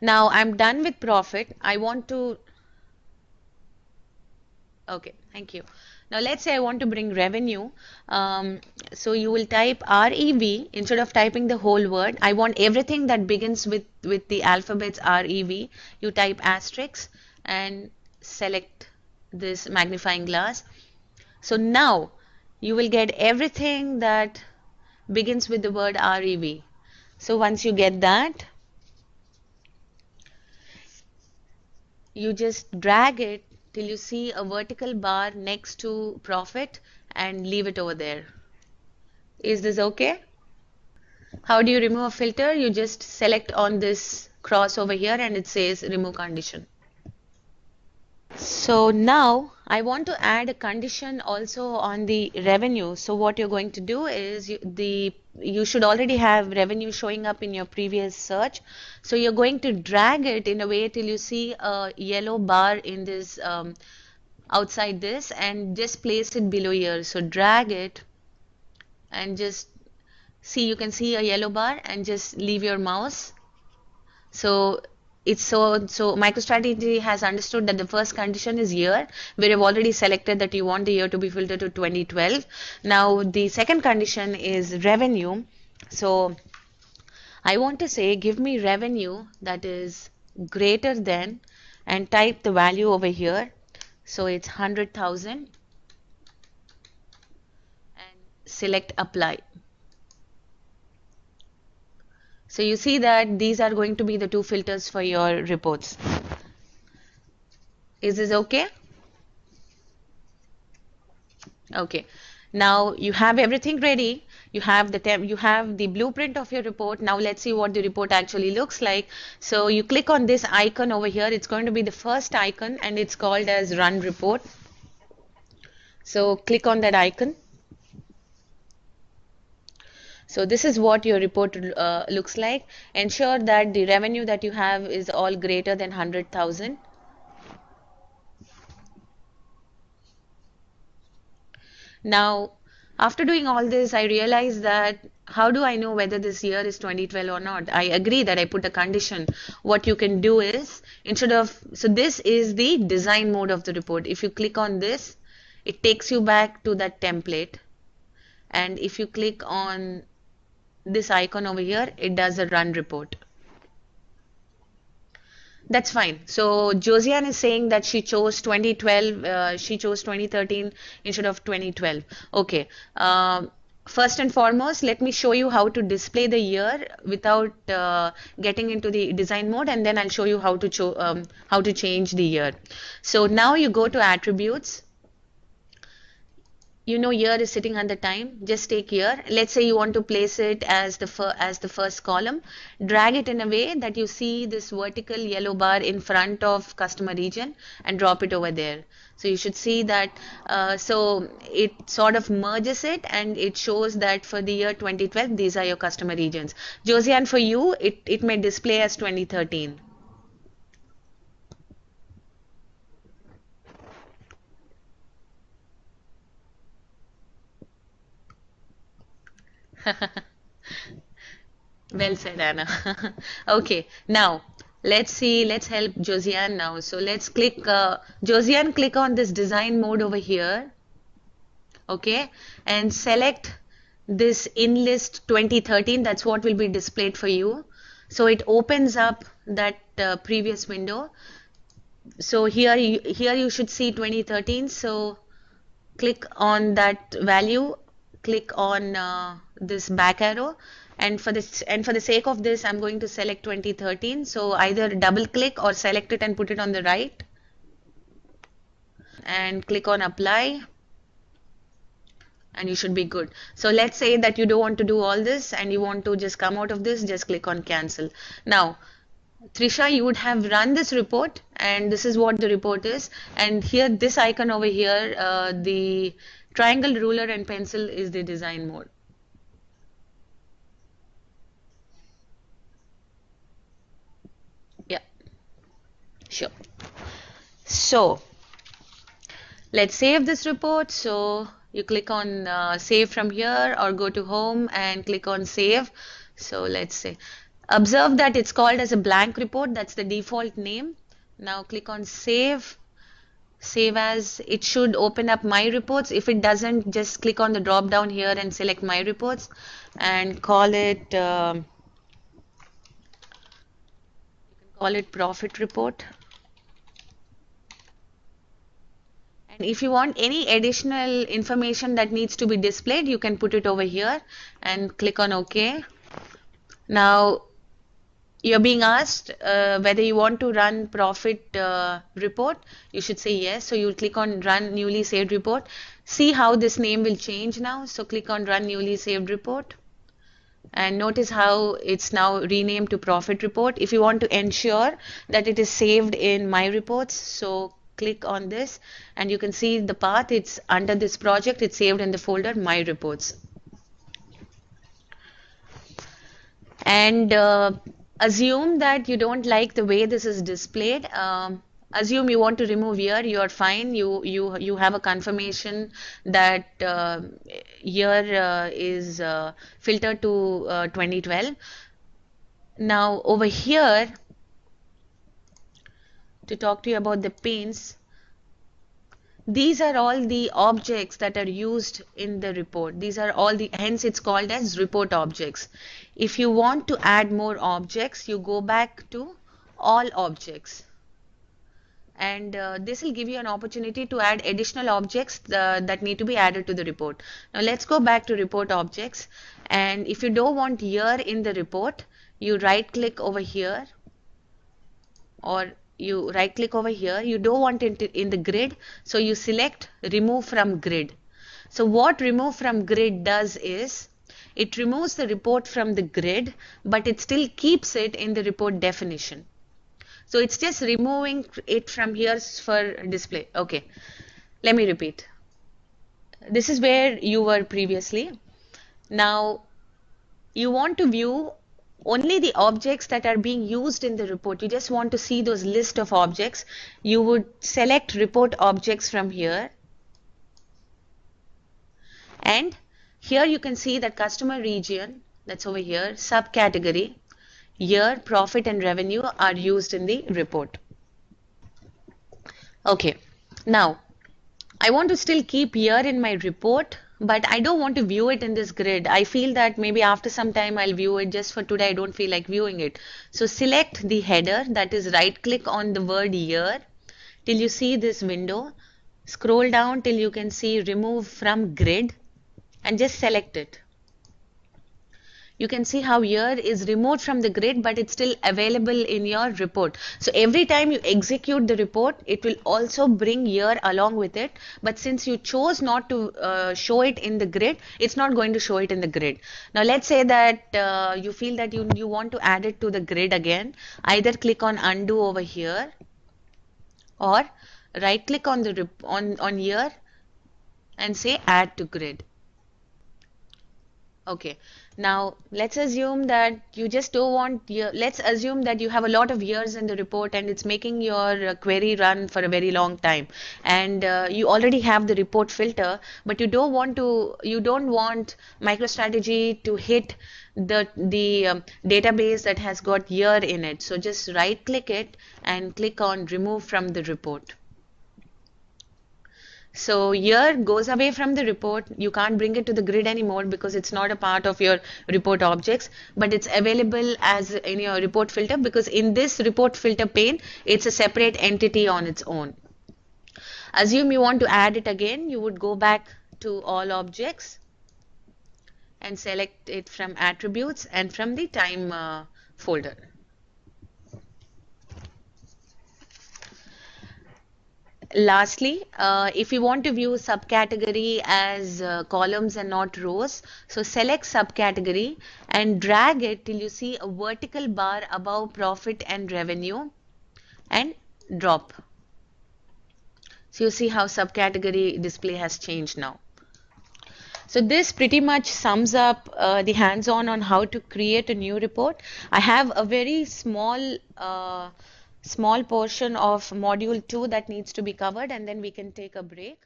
Now I'm done with profit. I want to, okay, thank you. Now let's say I want to bring revenue. So you will type REV instead of typing the whole word. I want everything that begins with the alphabets REV. You type asterisk and select this magnifying glass. So now you will get everything that begins with the word REV. So once you get that, you just drag it till you see a vertical bar next to profit and leave it over there. Is this okay? How do you remove a filter? You just select on this cross over here and it says remove condition. So now I want to add a condition also on the revenue. So what you're going to do is you should already have revenue showing up in your previous search. So you're going to drag it in a way till you see a yellow bar in this outside this and just place it below here. So drag it and just see, you can see a yellow bar and just leave your mouse. So it's so MicroStrategy has understood that the first condition is year, where you've already selected that you want the year to be filtered to 2012. Now the second condition is revenue. So I want to say give me revenue that is greater than, and type the value over here. So it's 100,000 and select apply. So you see that these are going to be the two filters for your reports. Is this okay? Okay. Now you have everything ready. You have the blueprint of your report. Now let's see what the report actually looks like. So you click on this icon over here. It's going to be the first icon and it's called as Run Report. So click on that icon. So this is what your report looks like. Ensure that the revenue that you have is all greater than 100,000. Now, after doing all this, I realized that how do I know whether this year is 2012 or not? I agree that I put a condition. What you can do is, instead of, so this is the design mode of the report. If you click on this, it takes you back to that template. And if you click on this icon over here, it does a run report. That's fine. So Josiane is saying that she chose 2012, she chose 2013 instead of 2012. Okay. First and foremost, let me show you how to display the year without getting into the design mode, and then I'll show you how to change the year. So now you go to attributes. You know year is sitting under time. Just take year. Let's say you want to place it as the first column. Drag it in a way that you see this vertical yellow bar in front of customer region and drop it over there. So you should see that. So it sort of merges it and it shows that for the year 2012, these are your customer regions. Josiane, for you, it may display as 2013. Well said, Anna. Okay, now let's help Josiane now. So let's click, Josiane, click on this design mode over here. Okay, and select this in list 2013. That's what will be displayed for you. So it opens up that previous window. So here you should see 2013. So click on that value, click on this back arrow, and for the sake of this, I'm going to select 2013. So either double click or select it and put it on the right, and click on apply, and you should be good. So let's say that you don't want to do all this and you want to just come out of this, just click on cancel. Now Trisha, you would have run this report, and this is what the report is. And here, this icon over here, the triangle, ruler, and pencil is the design mode. Yeah, sure. So let's save this report. So you click on save from here or go to home and click on save. So let's say Observe that it's called as a blank report. That's the default name. Now click on save. Save as. It should open up my reports. If it doesn't, just click on the drop down here and select my reports and call it profit report. And if you want any additional information that needs to be displayed, you can put it over here and click on OK. Now you're being asked whether you want to run profit report. You should say yes. So you'll click on run newly saved report. See how this name will change now. So click on run newly saved report. And notice how it's now renamed to profit report. If you want to ensure that it is saved in my reports, so click on this and you can see the path. It's under this project. It's saved in the folder my reports. And assume that you don't like the way this is displayed. Assume you want to remove here. You are fine. You have a confirmation that year is filtered to 2012. Now over here, to talk to you about the panes, these are all the objects that are used in the report. These are all the, hence it's called as report objects. If you want to add more objects, you go back to all objects. And this will give you an opportunity to add additional objects that need to be added to the report. Now let's go back to report objects. And if you don't want year in the report, you right click over here, or you right click over here. You don't want it in the grid, so you select remove from grid. So what remove from grid does is it removes the report from the grid, but it still keeps it in the report definition. So it's just removing it from here for display. Okay, let me repeat. This is where you were previously. Now you want to view only the objects that are being used in the report. You just want to see those list of objects. You would select report objects from here. And here you can see that customer region, that's over here, subcategory, year, profit and revenue are used in the report. Okay, now I want to still keep year in my report, but I don't want to view it in this grid. I feel that maybe after some time I'll view it. Just for today I don't feel like viewing it. So select the header, that is right click on the word year till you see this window. Scroll down till you can see remove from grid and just select it. You can see how year is removed from the grid, but it's still available in your report. So every time you execute the report, it will also bring year along with it. But since you chose not to show it in the grid, it's not going to show it in the grid. Now let's say that you feel that you want to add it to the grid again. Either click on undo over here, or right click on the on year and say add to grid. Okay, now let's assume that you just don't want year. Let's assume that you have a lot of years in the report and it's making your query run for a very long time, and you already have the report filter, but you don't want MicroStrategy to hit the database that has got year in it. So just right click it and click on remove from the report. So year goes away from the report. You can't bring it to the grid anymore because it's not a part of your report objects, but it's available as in your report filter, because in this report filter pane, it's a separate entity on its own. Assume you want to add it again. You would go back to all objects and select it from attributes and from the time folder. Lastly, if you want to view subcategory as columns and not rows, so select subcategory and drag it till you see a vertical bar above profit and revenue and drop. So you see how subcategory display has changed now. So this pretty much sums up the hands-on on how to create a new report. I have a very small portion of module 2 that needs to be covered, and then we can take a break.